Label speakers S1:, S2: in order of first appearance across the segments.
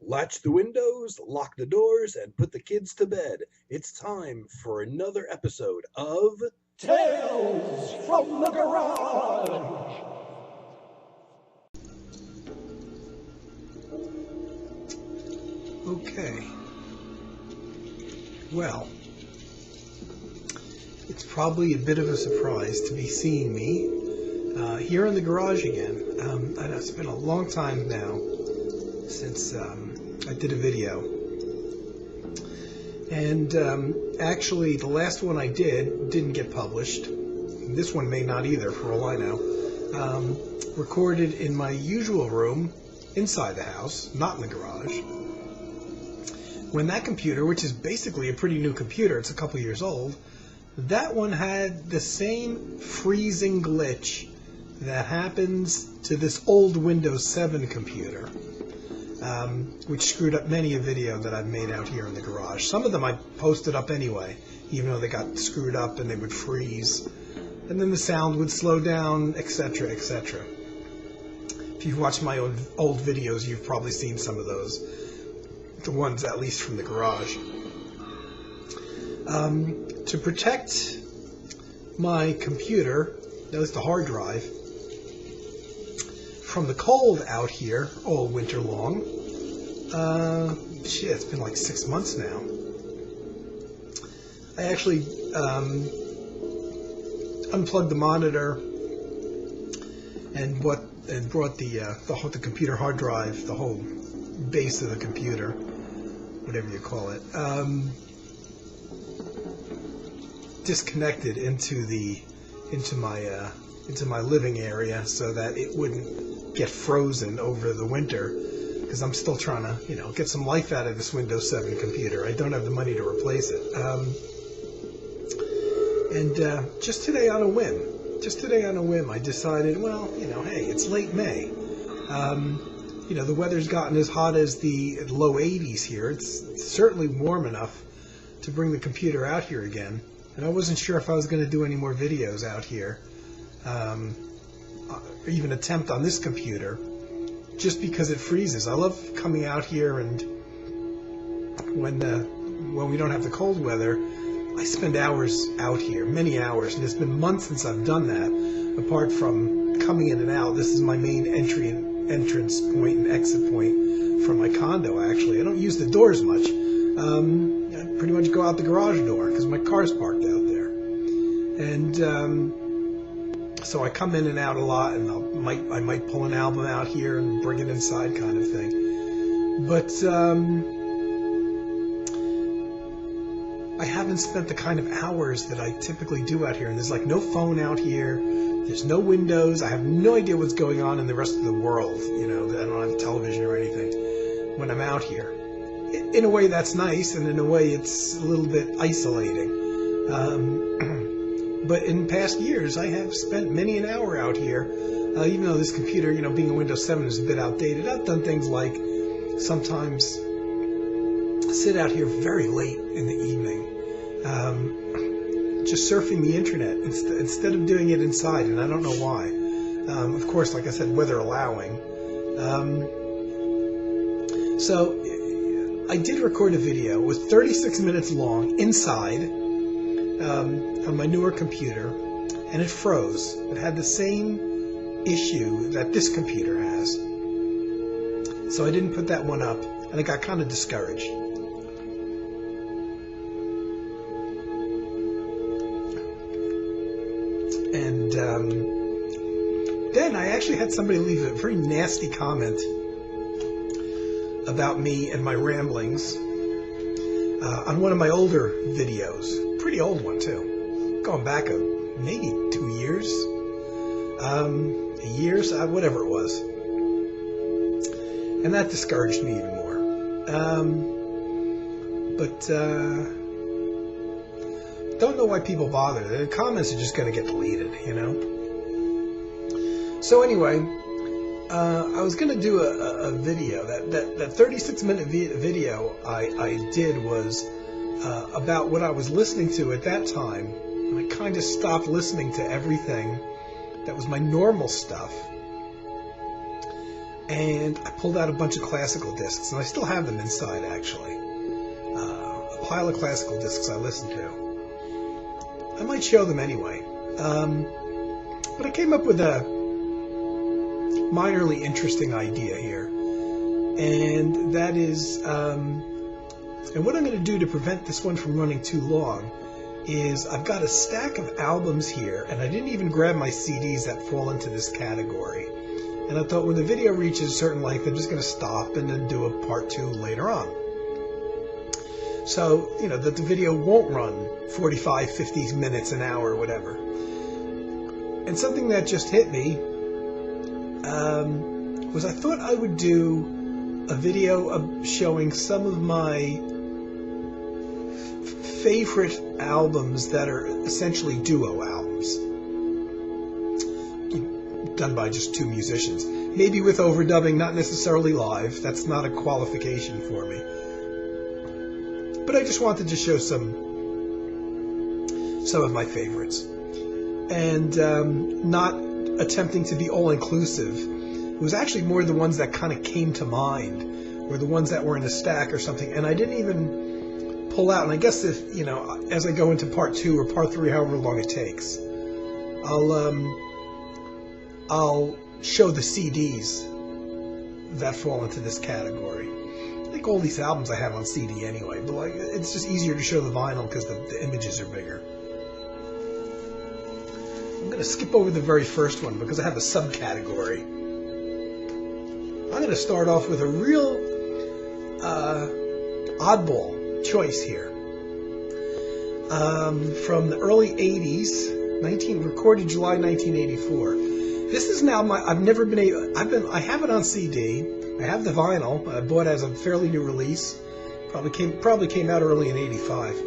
S1: Latch the windows, lock the doors, and put the kids to bed. It's time for another episode of
S2: Tales from the Garage.
S3: Okay. Well, it's probably a bit of a surprise to be seeing me here in the garage again. I know it's been a long time now since I did a video. And actually, the last one I didn't get published. This one may not either, for all I know. Recorded in my usual room inside the house, not in the garage. When that computer, which is basically a pretty new computer, it's a couple years old, that one had the same freezing glitch that happens to this old Windows 7 computer, which screwed up many a video that I've made out here in the garage. Some of them I posted up anyway, even though they got screwed up and they would freeze, and then the sound would slow down, etc., etc. If you've watched my old videos, you've probably seen some of those. The ones at least from the garage. To protect my computer, that was the hard drive, from the cold out here all winter long, it's been like 6 months now. I actually unplugged the monitor and brought the computer hard drive, the whole base of the computer, whatever you call it, disconnected into my living area so that it wouldn't get frozen over the winter, because I'm still trying to get some life out of this Windows 7 computer. I don't have the money to replace it. Just today on a whim, I decided, well, hey, it's late May. The weather's gotten as hot as the low 80s here. It's certainly warm enough to bring the computer out here again. And I wasn't sure if I was going to do any more videos out here, or even attempt on this computer, just because it freezes. I love coming out here, and when we don't have the cold weather, I spend hours out here, many hours, and it's been months since I've done that. Apart from coming in and out, this is my main entrance point and exit point from my condo. Actually, I don't use the doors much. I pretty much go out the garage door because my car's parked out there, and so I come in and out a lot, and I might pull an album out here and bring it inside, kind of thing. But I haven't spent the kind of hours that I typically do out here, and there's like no phone out here. There's no windows. I have no idea what's going on in the rest of the world. I don't have television or anything when I'm out here. In a way, that's nice, and in a way, it's a little bit isolating. But in past years, I have spent many an hour out here. Even though this computer, being a Windows 7 is a bit outdated, I've done things like sometimes sit out here very late in the evening, just surfing the internet instead of doing it inside, and I don't know why. Of course, like I said, weather allowing. So I did record a video. It was 36 minutes long inside on my newer computer, and it froze. It had the same issue that this computer has. So I didn't put that one up, and I got kind of discouraged. And then I actually had somebody leave a very nasty comment about me and my ramblings on one of my older videos. Pretty old one, too. Going back maybe 2 years. A year, whatever it was. And that discouraged me even more. But don't know why people bother. The comments are just going to get deleted, So anyway, I was going to do a video. That 36-minute video I did was about what I was listening to at that time. And I kind of stopped listening to everything that was my normal stuff and I pulled out a bunch of classical discs, and I still have them inside, actually. A pile of classical discs I listen to. I might show them anyway. But I came up with a minorly interesting idea here, and that is, and what I'm going to do to prevent this one from running too long is I've got a stack of albums here, and I didn't even grab my CDs that fall into this category. And I thought when the video reaches a certain length, I'm just going to stop and then do a part 2 later on. So, you know, that the video won't run 45, 50 minutes, an hour, whatever. And something that just hit me was I thought I would do a video of showing some of my favorite albums that are essentially duo albums, done by just two musicians, maybe with overdubbing, not necessarily live. That's not a qualification for me, but I just wanted to show some of my favorites, and not attempting to be all-inclusive. It was actually more the ones that kind of came to mind, or the ones that were in a stack or something, and I didn't even pull out. And I guess if, you know, as I go into part 2 or part 3, however long it takes, I'll show the CDs that fall into this category. I think all these albums I have on CD anyway, but like, it's just easier to show the vinyl because the images are bigger. I'm going to skip over the very first one because I have a subcategory. I'm going to start off with a real oddball choice here. From the early 80s, recorded July 1984. This is now I have it on CD. I have the vinyl. I bought it as a fairly new release. Probably came out early in 85.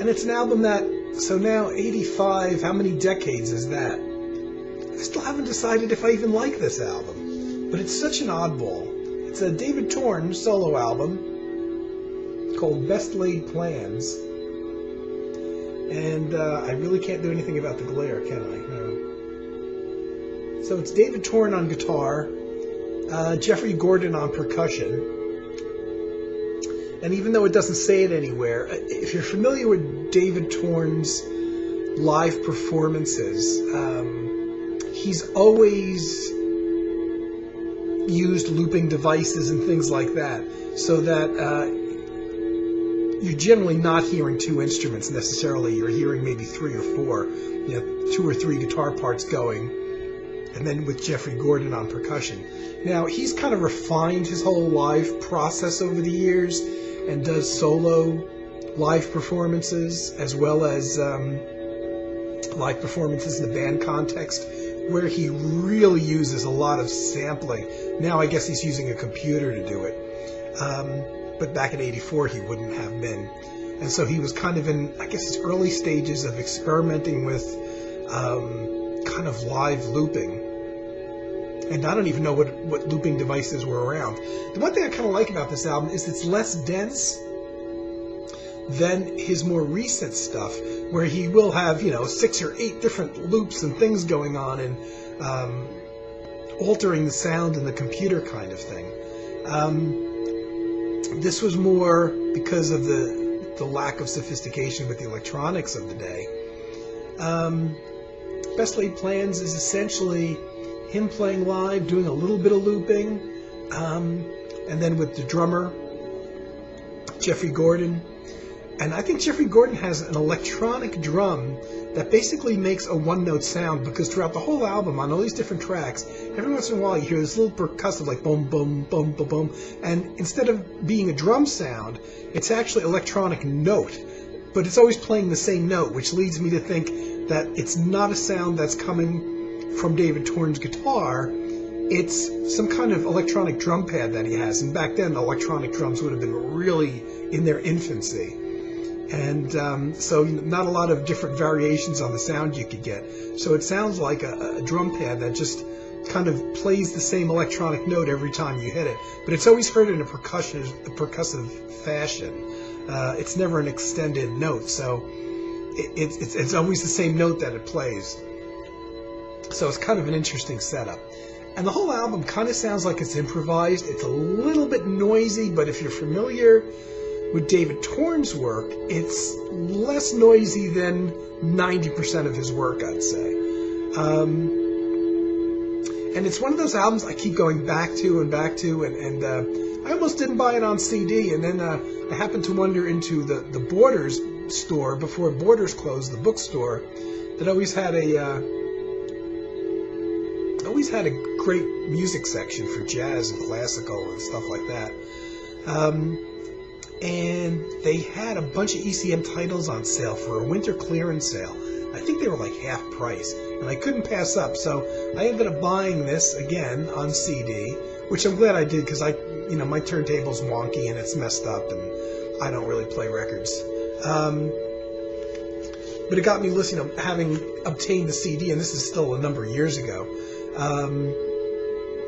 S3: And it's an album that, so now 85, how many decades is that? I still haven't decided if I even like this album. But it's such an oddball. It's a David Torn solo album called Best Laid Plans. And I really can't do anything about the glare, can I? No. So it's David Torn on guitar, Jeffrey Gordon on percussion. And even though it doesn't say it anywhere, if you're familiar with David Torn's live performances, he's always used looping devices and things like that, so that you're generally not hearing two instruments necessarily. You're hearing maybe 3 or 4, 2 or 3 guitar parts going, and then with Jeffrey Gordon on percussion. Now, he's kind of refined his whole live process over the years and does solo live performances as well as live performances in the band context, where he really uses a lot of sampling. Now I guess he's using a computer to do it. But back in 84 he wouldn't have been. And so he was kind of in, I guess, his early stages of experimenting with kind of live looping. And I don't even know what looping devices were around. The one thing I kind of like about this album is it's less dense than his more recent stuff, where he will have, 6 or 8 different loops and things going on and altering the sound in the computer kind of thing. This was more because of the lack of sophistication with the electronics of the day. Best Laid Plans is essentially him playing live, doing a little bit of looping, and then with the drummer, Jeffrey Gordon. And I think Jeffrey Gordon has an electronic drum that basically makes a one-note sound, because throughout the whole album, on all these different tracks, every once in a while you hear this little percussive, like boom, boom, boom, boom, boom. And instead of being a drum sound, it's actually electronic note. But it's always playing the same note, which leads me to think that it's not a sound that's coming from David Torn's guitar. It's some kind of electronic drum pad that he has. And back then, electronic drums would have been really in their infancy. And so not a lot of different variations on the sound you could get. So it sounds like a drum pad that just kind of plays the same electronic note every time you hit it. But it's always heard in a percussive fashion. It's never an extended note, so it's always the same note that it plays. So it's kind of an interesting setup. And the whole album kind of sounds like it's improvised. It's a little bit noisy, but if you're familiar with David Torn's work, it's less noisy than 90% of his work, I'd say. And it's one of those albums I keep going back to, and I almost didn't buy it on CD, and then I happened to wander into the Borders store before Borders closed, the bookstore that always had a great music section for jazz and classical and stuff like that. And they had a bunch of ECM titles on sale for a winter clearance sale. I think they were like half price, and I couldn't pass up, so I ended up buying this again on CD, which I'm glad I did, because my turntable's wonky and it's messed up, and I don't really play records. But it got me listening, having obtained the CD, and this is still a number of years ago.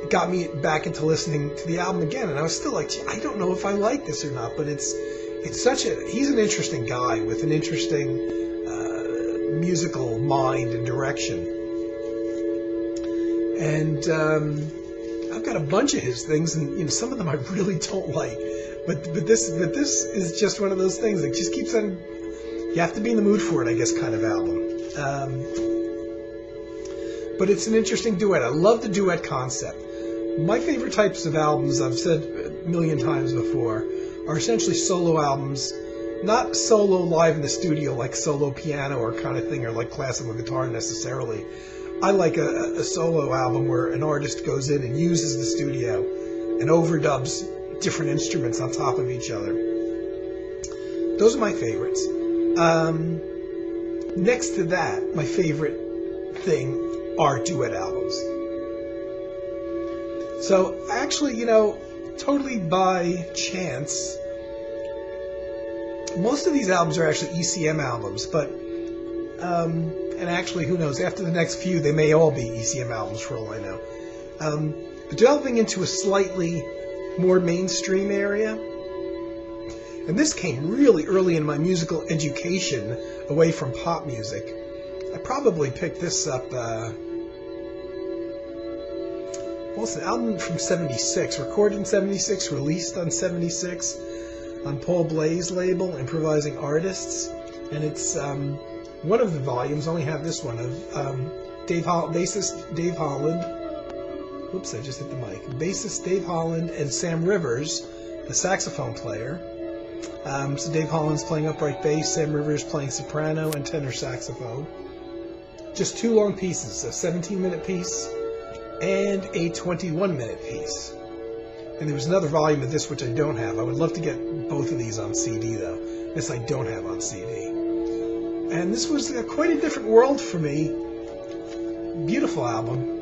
S3: It got me back into listening to the album again, and I was still like, gee, I don't know if I like this or not, but he's an interesting guy with an interesting musical mind and direction. And I've got a bunch of his things, and some of them I really don't like, but this is just one of those things that just keeps on. You have to be in the mood for it, I guess, kind of album. But it's an interesting duet. I love the duet concept. My favorite types of albums, I've said a million times before, are essentially solo albums. Not solo live in the studio like solo piano or kind of thing, or like classical guitar necessarily. I like a solo album where an artist goes in and uses the studio and overdubs different instruments on top of each other. Those are my favorites. Next to that, my favorite thing are duet albums. So actually, totally by chance, most of these albums are actually ECM albums, but and actually, who knows, after the next few they may all be ECM albums for all I know. But delving into a slightly more mainstream area, and this came really early in my musical education away from pop music. I probably picked this up, it's an album from 76, recorded in 76, released on 76, on Paul Bley's label, Improvising Artists, and it's one of the volumes, only have this one, of bassist Dave Holland, oops, I just hit the mic, bassist Dave Holland and Sam Rivers, the saxophone player. So Dave Holland's playing upright bass, Sam Rivers playing soprano and tenor saxophone. Just two long pieces, a 17-minute piece and a 21-minute piece. And there was another volume of this which I don't have. I would love to get both of these on CD, though. This I don't have on CD. And this was quite a different world for me. Beautiful album.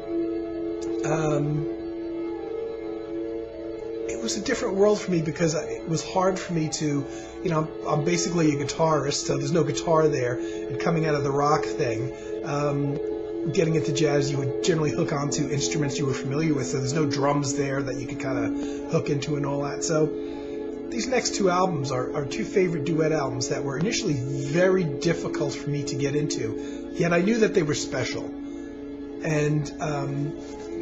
S3: It was a different world for me because it was hard for me to, I'm basically a guitarist, so there's no guitar there. And coming out of the rock thing, getting into jazz, you would generally hook onto instruments you were familiar with, so there's no drums there that you could kind of hook into and all that. So these next two albums are two favorite duet albums that were initially very difficult for me to get into, yet I knew that they were special. And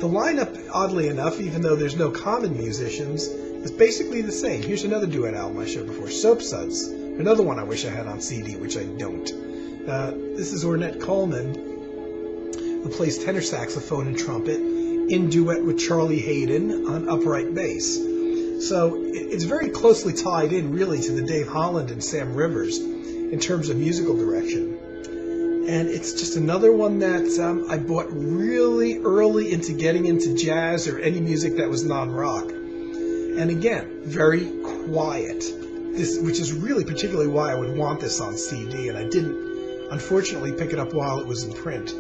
S3: the lineup, oddly enough, even though there's no common musicians, is basically the same. Here's another duet album I showed before, Soap Suds, another one I wish I had on CD, which I don't. This is Ornette Coleman, who plays tenor saxophone and trumpet, in duet with Charlie Hayden on upright bass. So it's very closely tied in, really, to the Dave Holland and Sam Rivers in terms of musical direction. And it's just another one that I bought really early into getting into jazz or any music that was non-rock. And again, very quiet, which is really particularly why I would want this on CD, and I didn't, unfortunately, pick it up while it was in print.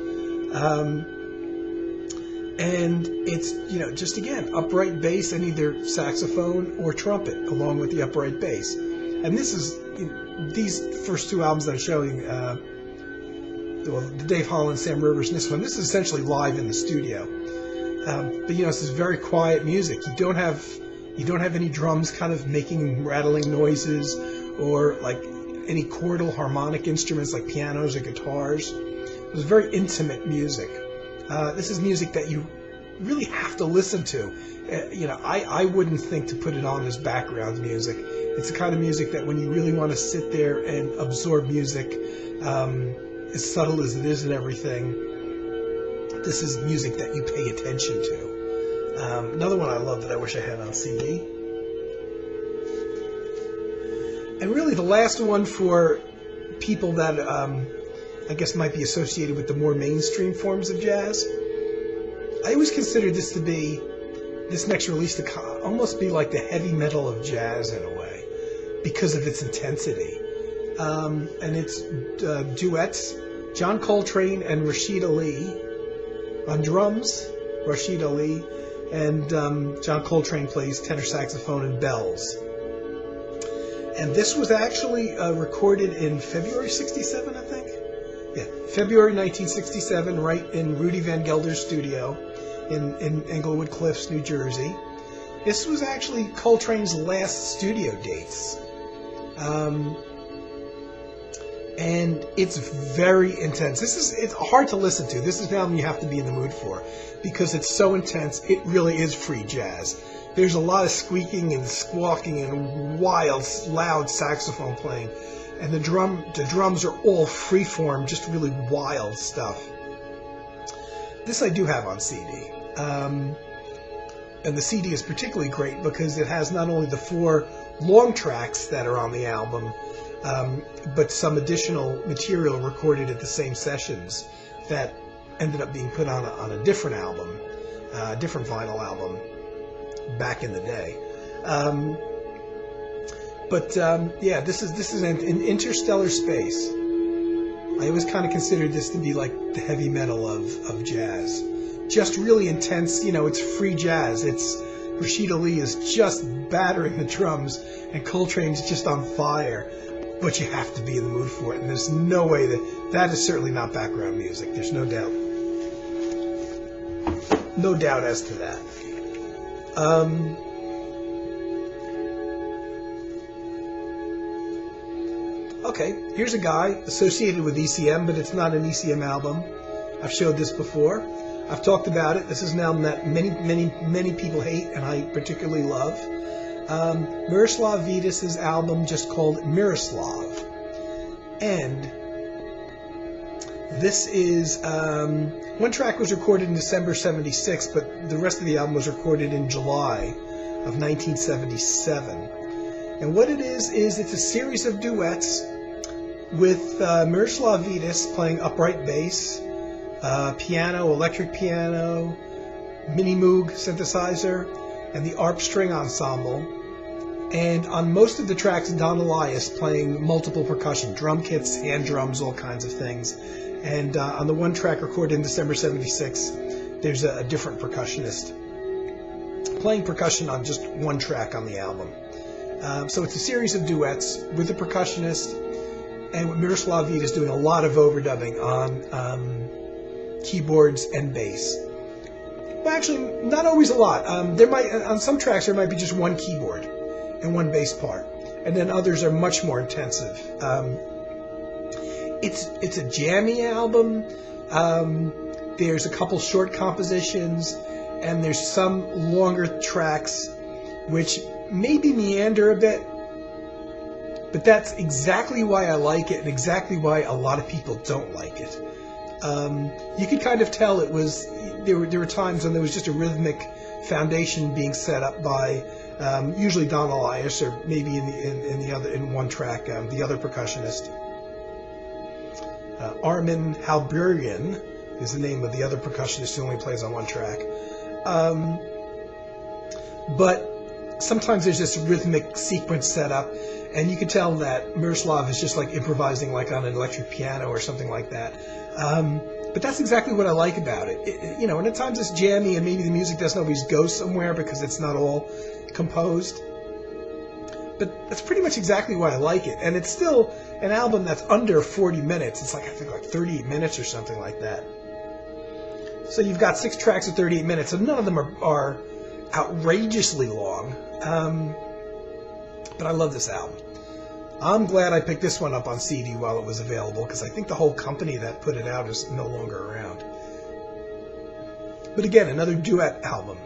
S3: And it's, just again, upright bass and either saxophone or trumpet along with the upright bass. And this is, these first two albums that I'm showing, the Dave Holland, Sam Rivers, and this is essentially live in the studio. But this is very quiet music. You don't have any drums kind of making rattling noises, or like any chordal harmonic instruments like pianos or guitars. It was very intimate music. This is music that you really have to listen to. I wouldn't think to put it on as background music. It's the kind of music that when you really want to sit there and absorb music, as subtle as it is and everything, this is music that you pay attention to. Another one I love that I wish I had on CD. And really the last one for people that I guess might be associated with the more mainstream forms of jazz. I always considered this next release to almost be like the heavy metal of jazz in a way, because of its intensity. And it's duets, John Coltrane and Rashid Ali. On drums, Rashid Ali, and John Coltrane plays tenor saxophone and bells. And this was actually recorded in February 67, I think? Yeah, February 1967, right in Rudy Van Gelder's studio in Englewood Cliffs, New Jersey. This was actually Coltrane's last studio dates. And it's very intense. It's hard to listen to. This is an album you have to be in the mood for because it's so intense. It really is free jazz. There's a lot of squeaking and squawking and wild, loud saxophone playing. And the drums are all freeform, just really wild stuff. This I do have on CD. And the CD is particularly great because it has not only the 4 long tracks that are on the album, but some additional material recorded at the same sessions that ended up being put on a different album, a different vinyl album back in the day. Yeah, this is an interstellar space. I always kind of considered this to be like the heavy metal of jazz. Just really intense, it's free jazz. It's Rashid Ali is just battering the drums and Coltrane's just on fire. But you have to be in the mood for it, and there's no way that is certainly not background music. There's no doubt. No doubt as to that. Okay, here's a guy associated with ECM, but it's not an ECM album. I've showed this before. I've talked about it. This is an album that many people hate, and I particularly love. Miroslav Vidas' album just called Miroslav. And this is, one track was recorded in December 76, but the rest of the album was recorded in July of 1977. And what it is it's a series of duets with Miroslav Vidas playing upright bass, piano, electric piano, mini Moog synthesizer, and the ARP string ensemble. And on most of the tracks, Don Elias playing multiple percussion, drum kits, hand drums, all kinds of things. And on the one track recorded in December 76, there's a different percussionist playing percussion on just one track on the album. So it's a series of duets with the percussionist and with Miroslav Vidas doing a lot of overdubbing on keyboards and bass. Well, actually, not always a lot. On some tracks there might be just one keyboard and one bass part, and then others are much more intensive. It's a jammy album. There's a couple short compositions, and there's some longer tracks which maybe meander a bit, but that's exactly why I like it and exactly why a lot of people don't like it. You could kind of tell there were times when there was just a rhythmic foundation being set up by usually Don Elias, or maybe in one track the other percussionist. Armin Halburian is the name of the other percussionist who only plays on one track. But sometimes there's this rhythmic sequence set up, and you can tell that Miroslav is just like improvising like on an electric piano or something like that. But that's exactly what I like about it. And at times it's jammy, and maybe the music doesn't always go somewhere because it's not all composed. But that's pretty much exactly why I like it. And it's still an album that's under 40 minutes. It's like, I think, like 38 minutes or something like that. So you've got 6 tracks of 38 minutes, and none of them are outrageously long. But I love this album. I'm glad I picked this one up on CD while it was available, because I think the whole company that put it out is no longer around. But again, another duet album.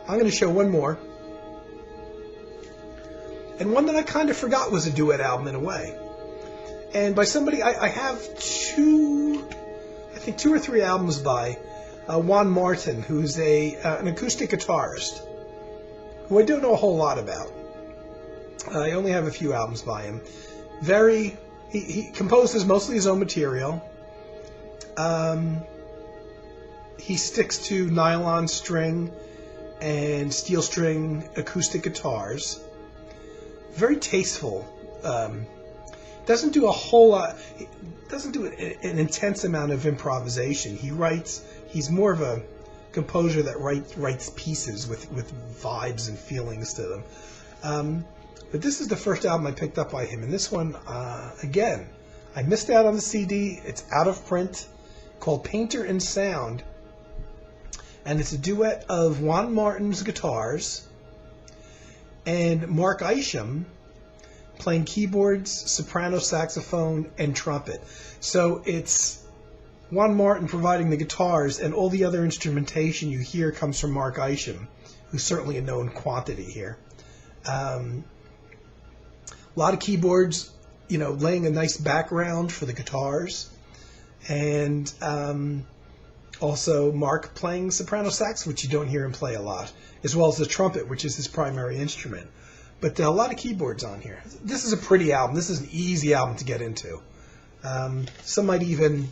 S3: I'm going to show one more. And one that I kind of forgot was a duet album in a way. And by somebody, I have two or three albums by Juan Martin, who's an acoustic guitarist, who I don't know a whole lot about. I only have a few albums by him. He composes mostly his own material. He sticks to nylon string and steel string acoustic guitars. Very tasteful. Doesn't do a whole lot. Doesn't do an intense amount of improvisation. He's more of a composer that writes pieces with vibes and feelings to them. But this is the first album I picked up by him, and this one, again, I missed out on the CD. It's out of print, called Painter and Sound, and it's a duet of Juan Martin's guitars and Mark Isham playing keyboards, soprano saxophone, and trumpet. So it's Juan Martin providing the guitars, and all the other instrumentation you hear comes from Mark Isham, who's certainly a known quantity here. A lot of keyboards, laying a nice background for the guitars, and also Mark playing soprano sax, which you don't hear him play a lot, as well as the trumpet, which is his primary instrument. But a lot of keyboards on here. This is a pretty album. This is an easy album to get into. Some might even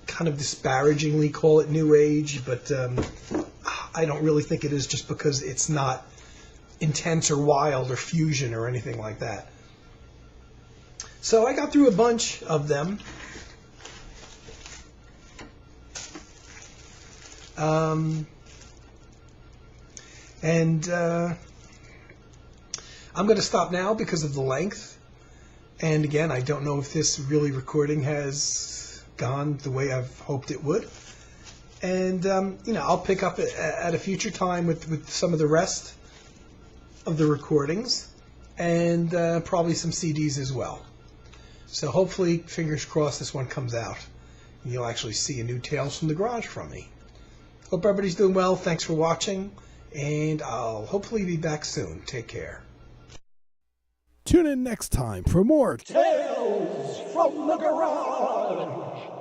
S3: kind of disparagingly call it New Age, but I don't really think it is, just because it's not intense or wild or fusion or anything like that. So I got through a bunch of them. I'm going to stop now because of the length. And again, I don't know if this recording has gone the way I've hoped it would. And, I'll pick up at a future time with some of the rest of the recordings, and probably some CDs as well. So hopefully, fingers crossed, this one comes out, and you'll actually see a new Tales from the Garage from me. Hope everybody's doing well. Thanks for watching, and I'll hopefully be back soon. Take care.
S4: Tune in next time for more
S2: Tales from the Garage.